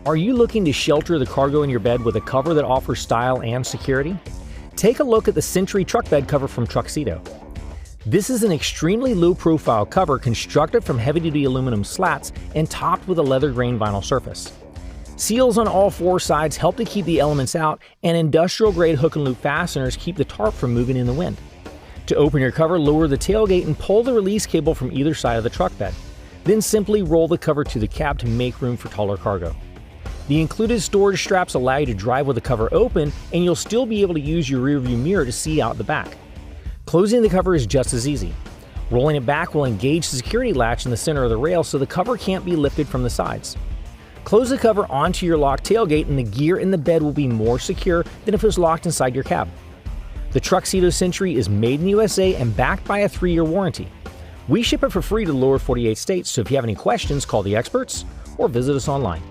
Are you looking to shelter the cargo in your bed with a cover that offers style and security? Take a look at the Sentry truck bed cover from TruXedo. This is an extremely low-profile cover constructed from heavy-duty aluminum slats and topped with a leather-grain vinyl surface. Seals on all four sides help to keep the elements out, and industrial-grade hook and loop fasteners keep the tarp from moving in the wind. To open your cover, lower the tailgate and pull the release cable from either side of the truck bed. Then simply roll the cover to the cab to make room for taller cargo. The included storage straps allow you to drive with the cover open, and you'll still be able to use your rearview mirror to see out the back. Closing the cover is just as easy. Rolling it back will engage the security latch in the center of the rail so the cover can't be lifted from the sides. Close the cover onto your locked tailgate and the gear in the bed will be more secure than if it was locked inside your cab. The TruXedo Sentry is made in the USA and backed by a 3-year warranty. We ship it for free to the lower 48 states, so if you have any questions, call the experts or visit us online.